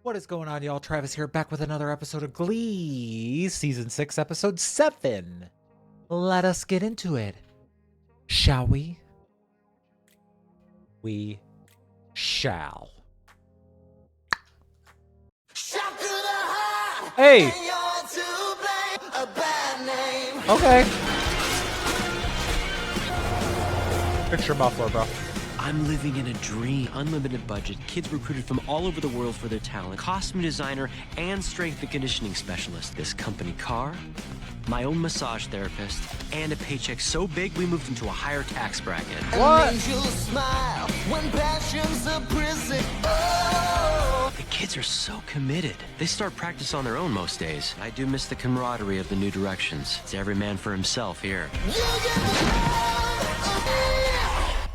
What is going on, y'all? Travis here, back with another episode of Glee, Season 6, Episode 7. Let us get into it, shall we? We shall. Hey! Okay. Fix your muffler, bro. I'm living in a dream. Unlimited budget, kids recruited from all over the world for their talent, costume designer, and strength and conditioning specialist. This company car, my own massage therapist, and a paycheck so big we moved into a higher tax bracket. What? The kids are so committed. They start practice on their own most days. I do miss the camaraderie of the new directions. It's every man for himself here.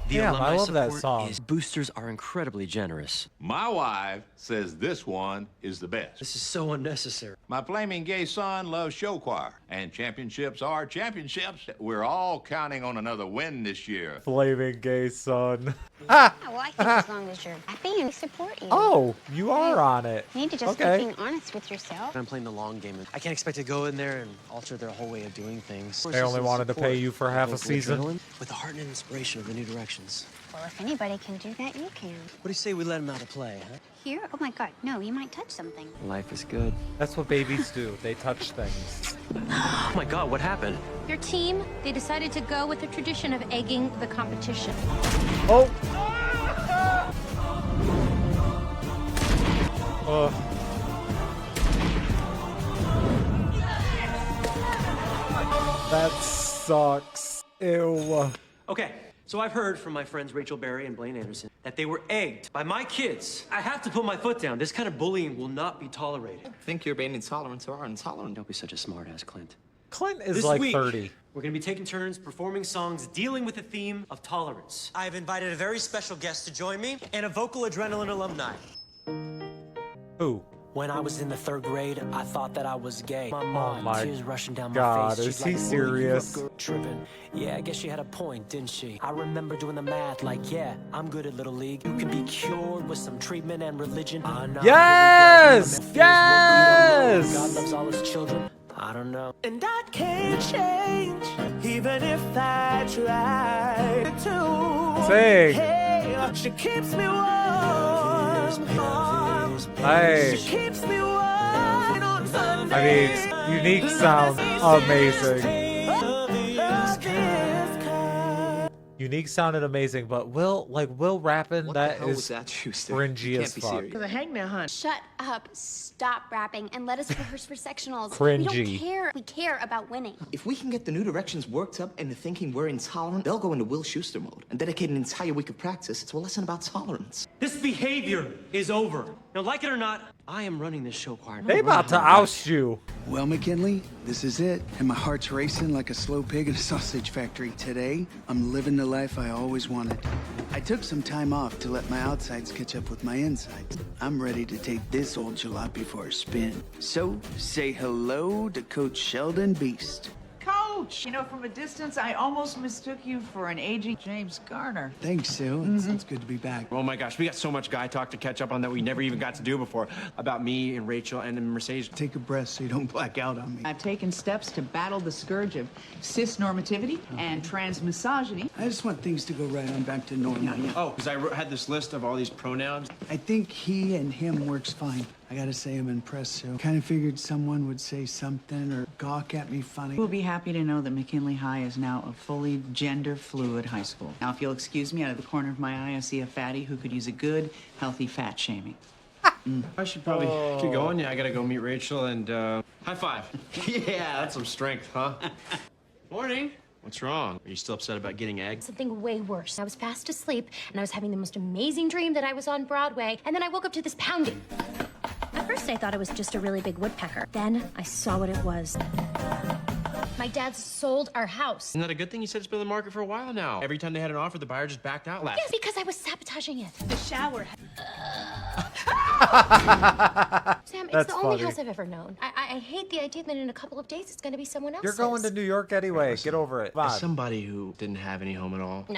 The Damn, alumni I love that support song. boosters are incredibly generous. My wife says this one is the best. This is so unnecessary. My flaming gay son loves show choir, and championships are championships. We're all counting on another win this year. Flaming gay son. Yeah, well, I think as long as you're happy and we support you. Oh, you are on it. You need to just Okay. keep being honest with yourself. I'm playing the long game. I can't expect to go in there and alter their whole way of doing things. They only wanted to pay you for half a season. With the heart and inspiration of the new directions. Well, if anybody can do that, you can. What do you say we let them out of play, huh? Here? Oh my God, no, you might touch something. Life is good. That's what babies do. They touch things. Oh my God, what happened? Your team, they decided to go with the tradition of egging the competition. Oh! That sucks. Ew. Okay, so I've heard from my friends Rachel Berry and Blaine Anderson that they were egged by my kids. I have to put my foot down. This kind of bullying will not be tolerated. I think you're being intolerant or are intolerant. Don't be such a smartass, Clint. Clint is This like week, 30. We're gonna be taking turns performing songs dealing with the theme of tolerance. I've invited a very special guest to join me and a vocal adrenaline alumni. Who? When I was in the 3rd grade, I thought that I was gay. My mom, my tears rushing down God, my face. is She's he like, "Boy, you serious?" look good." Tripping. Yeah, I guess she had a point, didn't she? I remember doing the math, like, yeah, I'm good at Little League. You can be cured with some treatment and religion. Yes! Yes! God loves all his children. I don't know. And I can't change, even if I try to. Sing. Hey, she keeps me warm. Hey. She keeps me warm on Sunday. I mean, unique sound, amazing. Unique sounded amazing, but Will rapping, What that the hell is was that, Schuster? cringy You as can't be fuck. serious. The hangman hunt. Shut up, stop rapping, and let us rehearse for sectionals. Cringy. We don't care. We care about winning. If we can get the new directions worked up into thinking we're intolerant, they'll go into Will Schuster mode and dedicate an entire week of practice to a lesson about tolerance. This behavior is over. Now, like it or not, I am running this show choir. They about to oust you. Well, McKinley, this is it. And my heart's racing like a slow pig in a sausage factory. Today, I'm living the life I always wanted. I took some time off to let my outsides catch up with my insides. I'm ready to take this old jalopy for a spin. So, say hello to Coach Sheldon Beiste. Coach! You know, from a distance, I almost mistook you for an aging James Garner. Thanks, Sue. It's good to be back. Oh my gosh, we got so much guy talk to catch up on that we never even got to do before. About me and Rachel and Mercedes. Take a breath so you don't black out on me. I've taken steps to battle the scourge of cis-normativity and trans-misogyny. I just want things to go right on back to normal. Oh, because I had this list of all these pronouns. I think he and him works fine. I gotta say I'm impressed, Sue. Kind of figured someone would say something or gawk at me funny. We'll be happy to know that McKinley High is now a fully gender-fluid high school. Now, if you'll excuse me, out of the corner of my eye, I see a fatty who could use a good, healthy fat shaming. I should probably keep going. Yeah, I gotta go meet Rachel and high five. Yeah, that's some strength, huh? Morning. What's wrong? Are you still upset about getting egged? Something way worse. I was fast asleep, and I was having the most amazing dream that I was on Broadway, and then I woke up to this pounding. At first, I thought it was just a really big woodpecker. Then I saw what it was. My dad sold our house. Isn't that a good thing? You said it's been on the market for a while now. Every time they had an offer, the buyer just backed out last. Yes, because I was sabotaging it. The shower. Sam, it's That's the only funny. house I've ever known. I hate the idea that in a couple of days it's going to be someone else's. You're going to New York anyway. Get over it. Come As on. somebody who didn't have any home at all, No,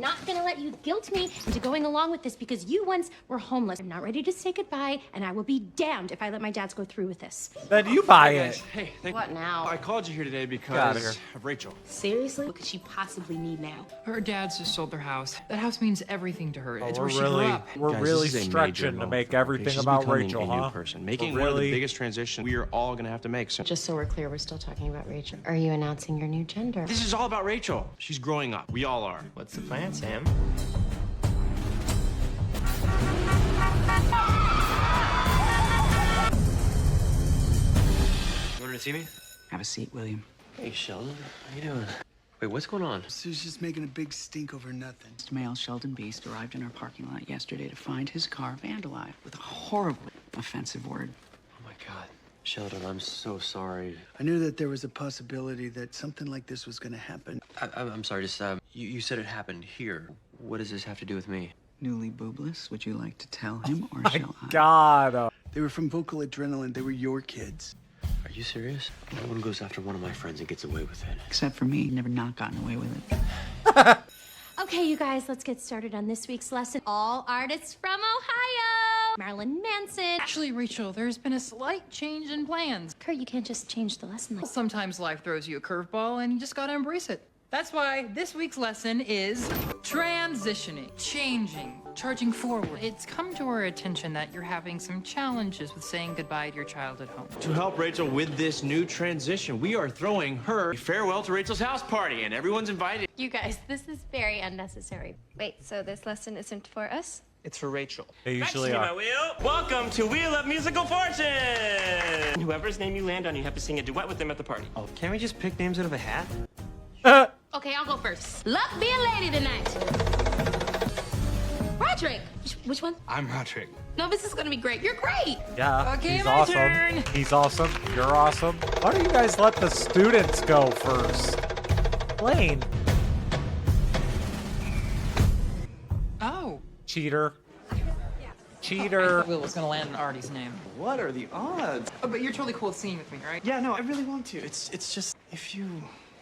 not going to let you guilt me into going along with this because you once were homeless. I'm not ready to say goodbye, and I will be damned if I let my dads go through with this. Then you buy it. hey, What now? I called you here today Get outta because here. of Rachel. Seriously? What could she possibly need now? Her dads just sold their house. That house means everything to her. It's We're where she grew up. we're Guys, really this is a major stretching to moment make for her. everything She's about becoming Rachel, a new huh? person, making We're one of the really- biggest transitions we are all gonna have to make. So Just so we're clear, we're still talking about Rachel. Are you announcing your new gender? this is all about Rachel. She's growing up. We all are. What's the plan, Sam? You wanted to see me? Have a seat, William. Hey, Sheldon. How you doing? Wait, what's going on? Sue's just making a big stink over nothing. Male Sheldon Beiste arrived in our parking lot yesterday to find his car vandalized with a horribly offensive word. Oh my God. Sheldon, I'm so sorry. I knew that there was a possibility that something like this was going to happen. I'm sorry, just, you said it happened here. What does this have to do with me? Newly boobless, would you like to tell him or My shall I? God. They were from Vocal Adrenaline. They were your kids. Are you serious? No one goes after one of my friends and gets away with it. Except for me, never not gotten away with it. Okay, you guys, let's get started on this week's lesson. All artists from Ohio. Marilyn Manson. Actually, Rachel, there's been a slight change in plans. Kurt, you can't just change the lesson like Sometimes life throws you a curveball and you just gotta embrace it. That's why this week's lesson is transitioning, changing, charging forward. It's come to our attention that you're having some challenges with saying goodbye to your child at home. To help Rachel with this new transition, we are throwing her a farewell to Rachel's house party, and everyone's invited. You guys, this is very unnecessary. Wait, so this lesson isn't for us? It's for Rachel. They usually are. Wheel. Welcome to Wheel of Musical Fortune! Whoever's name you land on, you have to sing a duet with them at the party. Oh, can't we just pick names out of a hat? Okay, I'll go first. Luck be a lady tonight. Roderick. Which one? I'm Roderick. No, this is gonna be great. You're great. Yeah, Okay, he's my awesome. turn. He's awesome. You're awesome. Why don't you guys let the students go first? Lane. Oh. Cheater. Cheater. Will was gonna land on Artie's name. What are the odds? Oh, but you're totally cool with singing with me, right? Yeah, no, I really want to. It's just, if you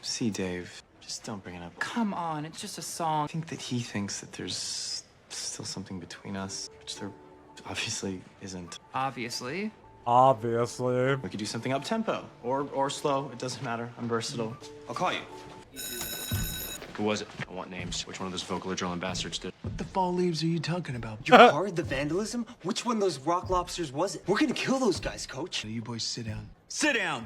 see Dave, just don't bring it up. Come on, it's just a song. I think that he thinks that there's still something between us, which there obviously isn't. Obviously. Obviously. We could do something up-tempo or slow. It doesn't matter. I'm versatile. I'll call you. Who was it? I want names. Which one of those Vocal Adrenaline bastards did? What the fall leaves are you talking about? Your car, the vandalism? Which one of those rock lobsters was it? We're gonna kill those guys, coach. You boys sit down. Sit down.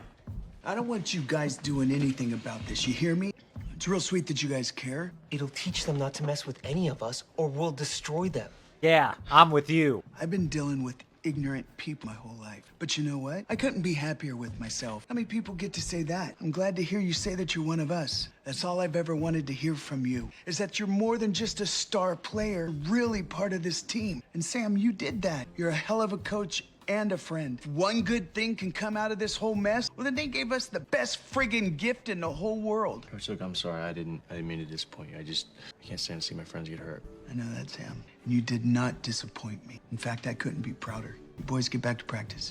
I don't want you guys doing anything about this. You hear me? It's real sweet that you guys care. It'll teach them not to mess with any of us, or we'll destroy them. Yeah, I'm with you. I've been dealing with ignorant people my whole life. But you know what? I couldn't be happier with myself. How many people get to say that? I'm glad to hear you say that you're one of us. That's all I've ever wanted to hear from you, is that you're more than just a star player, really part of this team. And Sam, you did that. You're a hell of a coach and a friend. If one good thing can come out of this whole mess, well, then they gave us the best friggin' gift in the whole world. Coach, look, I'm sorry. I didn't mean to disappoint you. I can't stand to see my friends get hurt. I know that, Sam. You did not disappoint me. In fact, I couldn't be prouder. You boys get back to practice.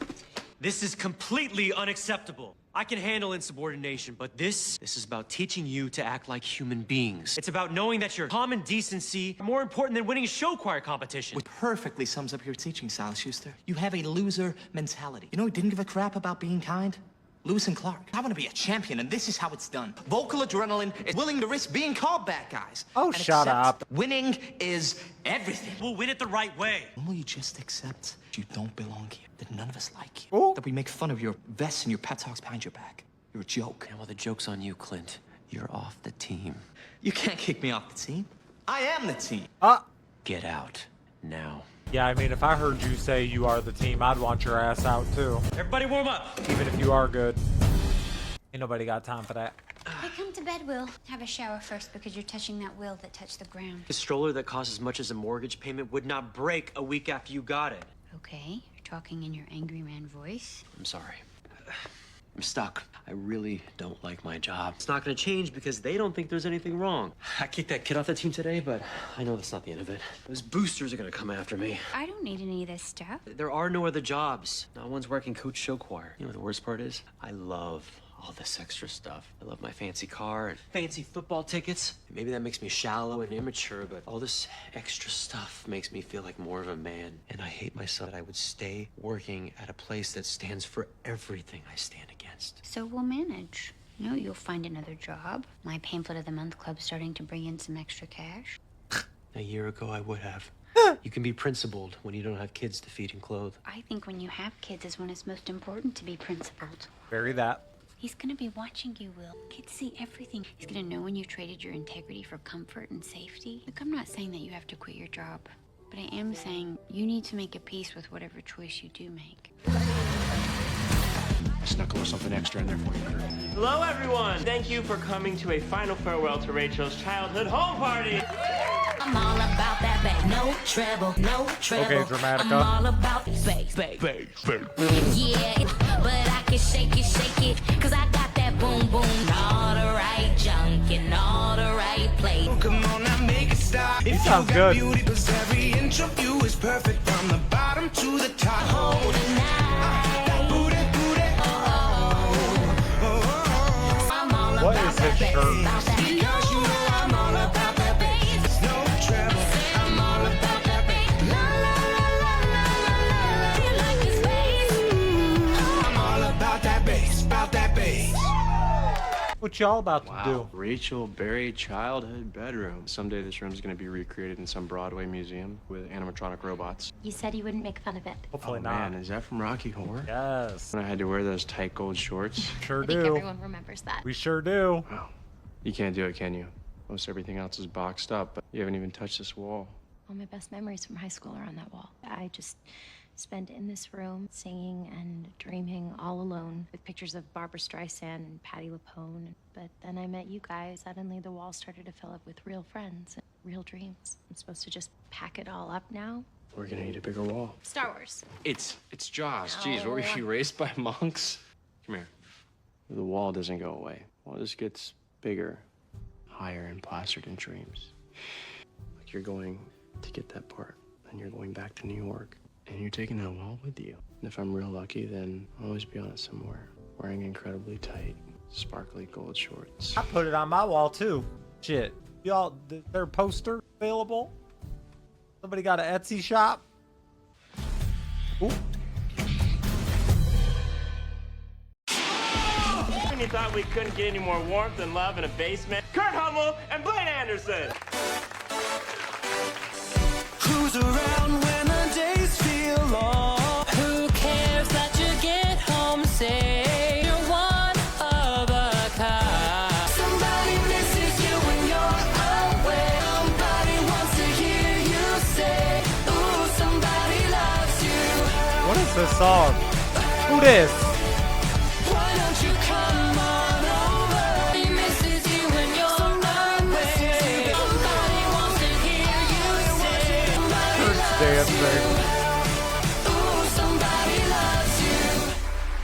This is completely unacceptable. I can handle insubordination, but this is about teaching you to act like human beings. It's about knowing that your common decency are more important than winning a show choir competition. Which perfectly sums up your teaching style, Schuster. You have a loser mentality. You know who didn't give a crap about being kind? Lewis and Clark. I want to be a champion, and this is how it's done. Vocal Adrenaline is willing to risk being called bad guys. Oh, and shut accept up. Winning is everything. We'll win it the right way. When will you just accept you don't belong here? That none of us like you? Oh. That we make fun of your vests and your pet talks behind your back? You're a joke. And well, the joke's on you, Clint. You're off the team. You can't kick me off the team. I am the team. Get out now. Yeah, I mean, if I heard you say you are the team, I'd want your ass out too. Everybody warm up. Even if you are good. Ain't nobody got time for that. Hey, come to bed, Will. Have a shower first because you're touching that wheel that touched the ground. The stroller that costs as much as a mortgage payment would not break a week after you got it. Okay, you're talking in your angry man voice. I'm sorry. I'm stuck. I really don't like my job. It's not gonna change because they don't think there's anything wrong. I kicked that kid off the team today, but I know that's not the end of it. Those boosters are gonna come after me. I don't need any of this stuff. There are no other jobs. Not one's working coach show choir. You know what the worst part is? I love all this extra stuff. I love my fancy car and fancy football tickets. Maybe that makes me shallow and immature, but all this extra stuff makes me feel like more of a man. And I hate myself that I would stay working at a place that stands for everything I stand against. So we'll manage. No, you'll find another job. My pamphlet of the month club's starting to bring in some extra cash. A year ago, I would have. You can be principled when you don't have kids to feed and clothe. I think when you have kids is when it's most important to be principled. Bury that. He's gonna be watching you, Will. Kids see everything. He's gonna know when you traded your integrity for comfort and safety. Look, I'm not saying that you have to quit your job, but I am saying you need to make a peace with whatever choice you do make. Snuck a little something extra in there for you, Kurt. Hello, everyone. Thank you for coming to a final farewell to Rachel's childhood home party. I'm all about that bass. No treble, no treble. Okay, Dramatica. I'm all about the bass. Yeah, but I can shake it, cause I got that boom boom. All the right junk in all the right place. Come on, now make it stop. He sounds good. Beauty, 'cause every inch of you is perfect from the bottom to the top. Hold it That booty, I'm all What about is that his bass. shirt? About that. because you know I'm all about that bass. No treble, I'm all about that bass. La la la la la la la. You like your space? I'm all about that bass, about that bass. What y'all about to do? Rachel buried childhood bedroom. Someday this room's gonna be recreated in some Broadway museum with animatronic robots. You said you wouldn't make fun of it. Hopefully Oh, not. man, is that from Rocky Horror? Yes. When I had to wear those tight gold shorts. Sure I think do. everyone remembers that. We sure do. Wow. You can't do it, can you? Most everything else is boxed up, but you haven't even touched this wall. All my best memories from high school are on that wall. I just spent in this room singing and dreaming all alone with pictures of Barbara Streisand and Patti LuPone. But then I met you guys. Suddenly the wall started to fill up with real friends and real dreams. I'm supposed to just pack it all up now? We're gonna need a bigger wall. Star Wars. It's Jaws. Jeez, what were you raised by monks? Come here. The wall doesn't go away. Wall just gets bigger, higher, and plastered in dreams. Like you're going to get that part, and you're going back to New York, and you're taking that wall with you. And if I'm real lucky, then I'll always be on it somewhere, wearing incredibly tight, sparkly gold shorts. I put it on my wall too. Shit. Y'all, their poster available? Somebody got an Etsy shop? Ooh. When you thought we couldn't get any more warmth and love in a basement, Kurt Hummel and Blaine Anderson. Cruise around when the days feel long. Who cares that you get home safe? You're one of a kind. Somebody misses you when you're away. Somebody wants to hear you say, ooh, somebody loves you. What is this song? Who this? Why don't you come on over? He misses you when you're away. Somebody wants to hear you say, Dancing. Ooh, somebody loves you.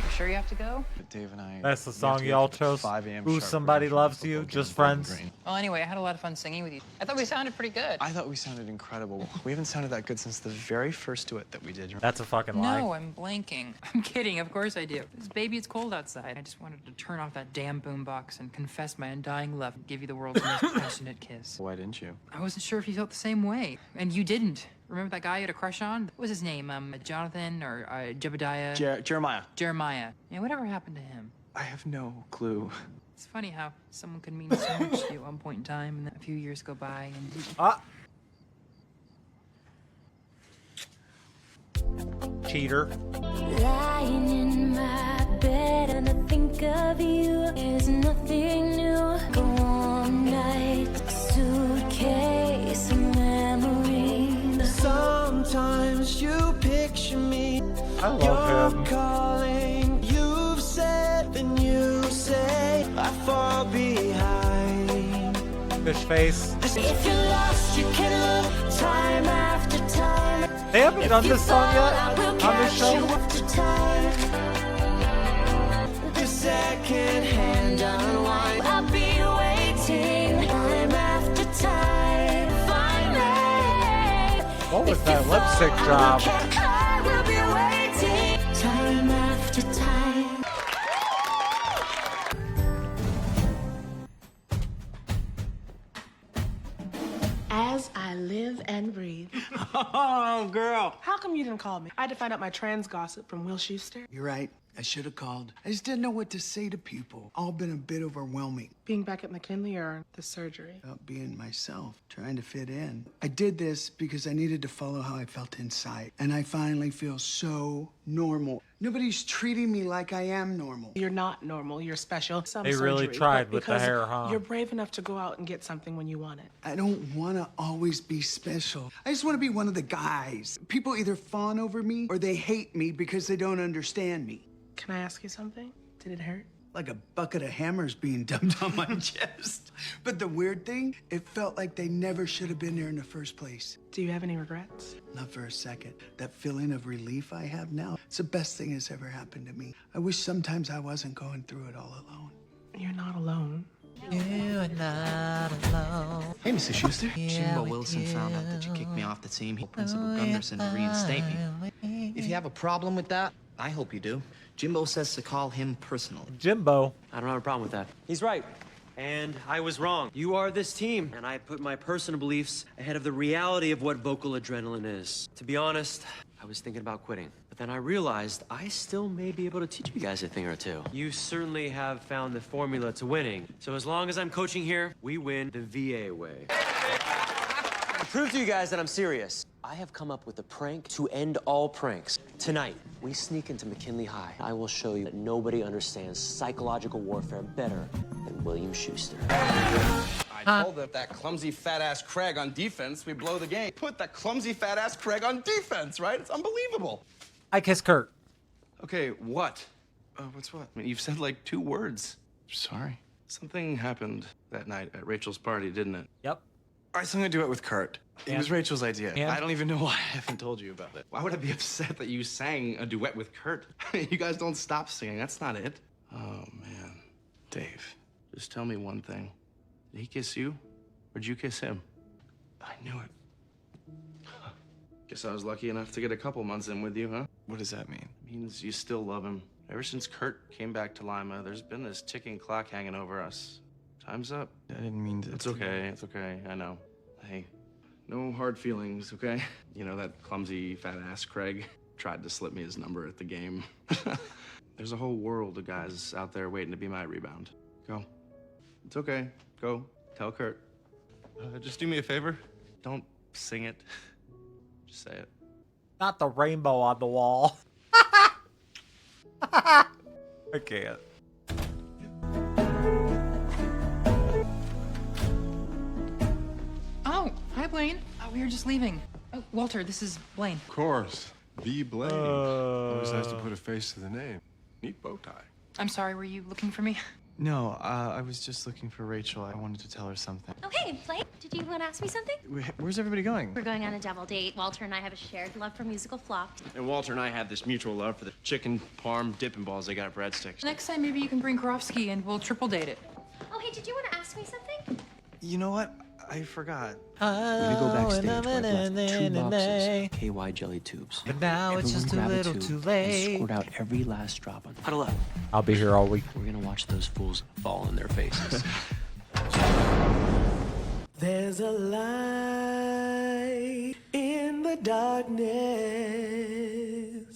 You sure you have to go? Dave and I. That's the song y'all chose. 5 a.m. Ooh, sharp somebody for loves football you. game Just in Bowling friends. Green. Well, anyway, I had a lot of fun singing with you. I thought we sounded pretty good. I thought we sounded incredible. We haven't sounded that good since the very first duet that we did. That's a fucking lie. No, I'm blanking. I'm kidding. Of course I do. This baby, it's cold outside. I just wanted to turn off that damn boombox and confess my undying love and give you the world's most passionate kiss. Why didn't you? I wasn't sure if you felt the same way. And you didn't. Remember that guy you had a crush on? What was his name? Jonathan or Jebediah? Jeremiah. Jeremiah. Yeah, whatever happened to him? I have no clue. It's funny how someone can mean so much to you at one point in time, and then a few years go by, and Ah. Cheater. Lying in my bed and I think of you is nothing new. Go all night, suitcase of memories. Sometimes you picture me. I love You're him. calling. You've said, then you say I fall behind. Fish face. If you're lost, you can look time after time. They haven't done this song yet I will on this catch you show. up to time. This second-hand unwind. I'll be waiting time after time. Finally, What was that lipstick job? I will be waiting time after time. As I live and breathe. Oh, girl. How come you didn't call me? I had to find out my trans gossip from Will Schuster. You're right. I should have called. I just didn't know what to say to people. All been a bit overwhelming. Being back at McKinley or the surgery? About being myself, trying to fit in. I did this because I needed to follow how I felt inside. And I finally feel so normal. Nobody's treating me like I am normal. You're not normal. You're special. Some They really surgery, tried but with the because hair, huh? You're brave enough to go out and get something when you want it. I don't want to always be special. I just want to be one of the guys. People either fawn over me or they hate me because they don't understand me. Can I ask you something? Did it hurt? Like a bucket of hammers being dumped on my chest. But the weird thing, it felt like they never should have been there in the first place. Do you have any regrets? Not for a second. That feeling of relief I have now, it's the best thing that's ever happened to me. I wish sometimes I wasn't going through it all alone. You're not alone. You're not alone. Hey, Mr. Schuster. Yeah, Jimbo with Wilson found out that you kicked me off the team. Principal Gunderson to reinstate me. If you have a problem with that, I hope you do. Jimbo says to call him personally. Jimbo. I don't have a problem with that. He's right. And I was wrong. You are this team, and I put my personal beliefs ahead of the reality of what vocal adrenaline is. To be honest, I was thinking about quitting. But then I realized I still may be able to teach you guys a thing or two. You certainly have found the formula to winning. So as long as I'm coaching here, we win the VA way. To prove to you guys that I'm serious, I have come up with a prank to end all pranks. Tonight, we sneak into McKinley High. I will show you that nobody understands psychological warfare better than William Schuster. I told that clumsy fat-ass Craig on defense, we blow the game. Put that clumsy fat-ass Craig on defense, right? It's unbelievable. I kiss Kurt. Okay, what? What's what? I mean, you've said like 2 words. Sorry. Something happened that night at Rachel's party, didn't it? Yep. I sung a duet with Kurt. It was Rachel's idea. And? I don't even know why I haven't told you about it. Why would I be upset that you sang a duet with Kurt? You guys don't stop singing. That's not it. Oh, man. Dave, just tell me one thing. Did he kiss you? Or did you kiss him? I knew it. Guess I was lucky enough to get a couple months in with you, huh? What does that mean? It means you still love him. Ever since Kurt came back to Lima, there's been this ticking clock hanging over us. Time's up. I didn't mean to. It's okay. It's okay. I know. Hey, no hard feelings, okay? You know, that clumsy fat-ass Craig tried to slip me his number at the game. There's a whole world of guys out there waiting to be my rebound. Go. It's okay. Go. Tell Kurt. Just do me a favor. Don't sing it. Just say it. Not the rainbow on the wall. I can't. Oh, hi, Blaine. We were just leaving. Oh, Walter, this is Blaine. Of course. The Blaine. Always nice to put a face to the name. Neat bow tie. I'm sorry, were you looking for me? No, I was just looking for Rachel. I wanted to tell her something. Oh, hey, Blake, did you want to ask me something? Where's everybody going? We're going on a double date. Walter and I have a shared love for musical flock. And Walter and I have this mutual love for the chicken parm dipping balls they got at breadsticks. Next time, maybe you can bring Karofsky and we'll triple date it. Oh, hey, did you want to ask me something? You know what? I forgot. We're gonna go backstage where I've left 2 boxes of KY jelly tubes. But now it's just a Everyone grab little tube too and late. squirt out every last drop on. Huddle up. I'll be here all week. We're gonna watch those fools fall on their faces. There's a light in the darkness,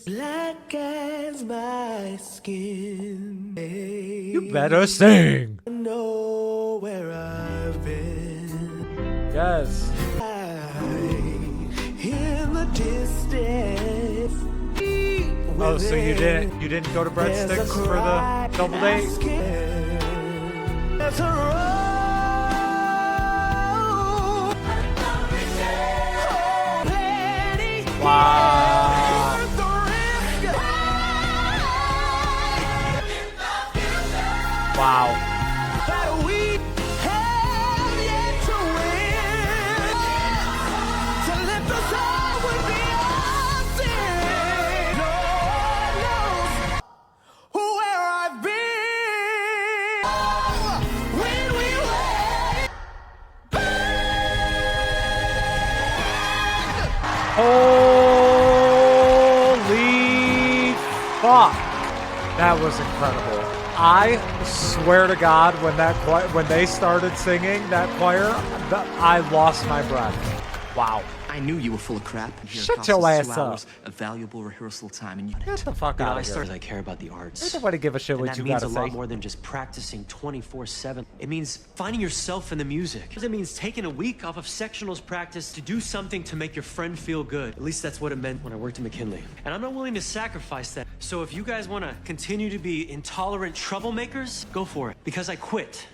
black as my skin. You better sing. I know where I've been. Yes. In the distance. Oh, so you didn't go to breadsticks for the double date? There's a road. Wow. Wow. That we have yet to win. To lift us all would be our sin. Lord knows where I've been. Fuck. That was incredible. I swear to God, when they started singing that choir, I lost my breath. Wow. I knew you were full of crap. Shut your ass up. Of valuable rehearsal time, and you Get the fuck out I of here. started. I care about the arts. There's nobody give a shit And what that you means gotta a lot say. more than just practicing 24/7. It means finding yourself in the music. It means taking a week off of sectionals practice to do something to make your friend feel good. At least that's what it meant when I worked at McKinley. And I'm not willing to sacrifice that. So if you guys want to continue to be intolerant troublemakers, go for it. Because I quit.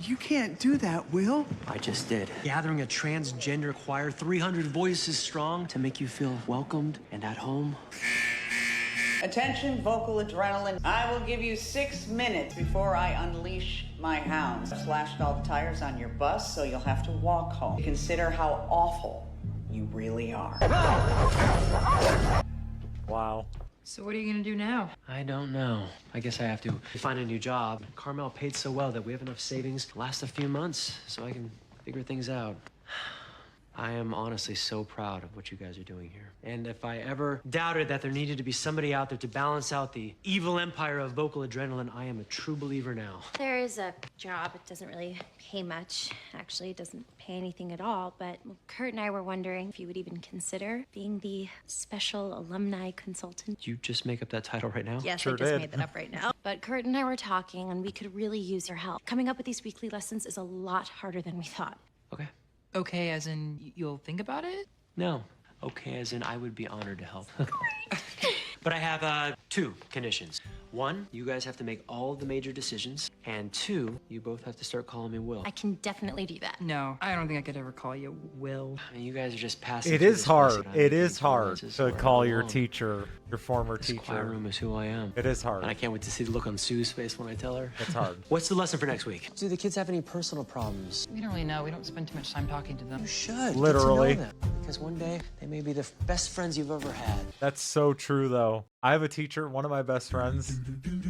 You can't do that, Will. I just did. Gathering a transgender choir 300 voices strong to make you feel welcomed and at home. Attention, vocal adrenaline. I will give you 6 minutes before I unleash my hounds. I've slashed all the tires on your bus, so you'll have to walk home. Consider how awful you really are. Wow. So what are you gonna do now? I don't know. I guess I have to find a new job. Carmel paid so well that we have enough savings to last a few months so I can figure things out. I am honestly so proud of what you guys are doing here. And if I ever doubted that there needed to be somebody out there to balance out the evil empire of vocal adrenaline, I am a true believer now. There is a job. It doesn't really pay much. Actually, it doesn't pay anything at all. But Kurt and I were wondering if you would even consider being the special alumni consultant. Did you just make up that title right now? Yes, I just made that up right now. But Kurt and I were talking, and we could really use your help. Coming up with these weekly lessons is a lot harder than we thought. Okay. Okay, as in you'll think about it? No. Okay, as in I would be honored to help. But I have 2 conditions. 1, you guys have to make all of the major decisions. And 2, you both have to start calling me Will. I can definitely do that. No, I don't think I could ever call you Will. I mean, you guys are just passing. It through is this hard. place It is hard performances to where I call your belong. teacher, your former This teacher. choir room is who I am. It is hard. And I can't wait to see the look on Sue's face when I tell her. It's hard. What's the lesson for next week? Do the kids have any personal problems? We don't really know. We don't spend too much time talking to them. You should. Literally. Get to know them. Because one day they may be the best friends you've ever had. That's so true, though. I have a teacher, one of my best friends.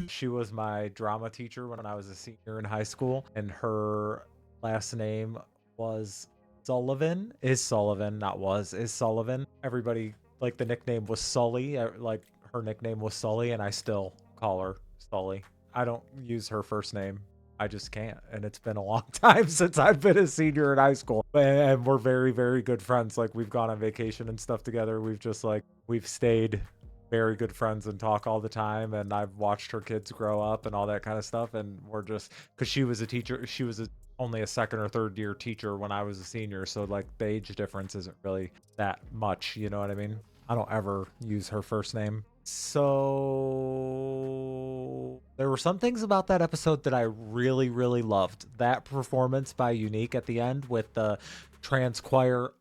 She was my drama teacher when I was a senior in high school, and her last name was Sullivan. Is Sullivan, not was, is Sullivan. Everybody, like, the nickname was Sully. Like, her nickname was Sully, and I still call her Sully. I don't use her first name. I just can't. And it's been a long time since I've been a senior in high school. And we're very, very good friends. Like, we've gone on vacation and stuff together. We've stayed very good friends and talk all the time. And I've watched her kids grow up and all that kind of stuff. And we're just, because she was a teacher, she was only a 2nd or 3rd year teacher when I was a senior. So, like, the age difference isn't really that much. You know what I mean? I don't ever use her first name. So there were some things about that episode that I really, really loved. That performance by Unique at the end with the trans choir,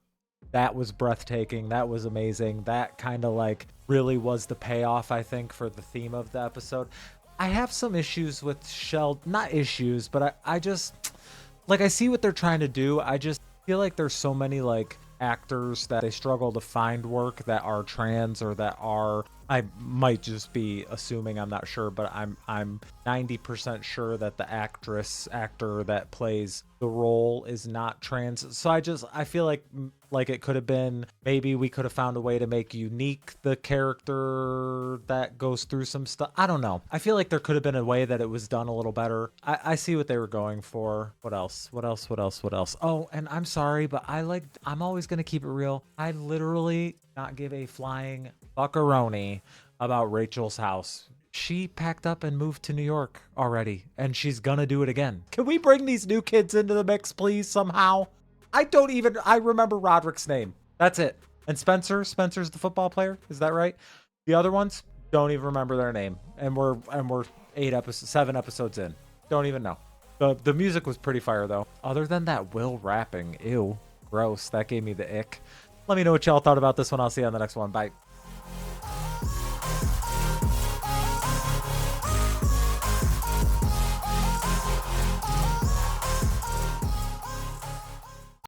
that was breathtaking. That was amazing. That kind of like really was the payoff, I think, for the theme of the episode. I have some issues with not issues, but I just, like, I see what they're trying to do. I just feel like there's so many, like, actors that they struggle to find work that are trans or that are, I might just be assuming, I'm not sure, but I'm 90% sure that the actor that plays the role is not trans. So I feel like it could have been, maybe we could have found a way to make Unique the character that goes through some stuff. I don't know. I feel like there could have been a way that it was done a little better. I see what they were going for. What else? Oh, and I'm sorry, but I'm always going to keep it real. I literally not give a flying fuckaroni about Rachel's house. She packed up and moved to New York already, and she's gonna do it again. Can we bring these new kids into the mix, please, somehow? I remember Roderick's name. That's it. And Spencer's the football player. Is that right? The other ones, don't even remember their name. And we're 7 episodes in. Don't even know. The music was pretty fire, though. Other than that, Will rapping. Ew. Gross. That gave me the ick. Let me know what y'all thought about this one. I'll see you on the next one. Bye.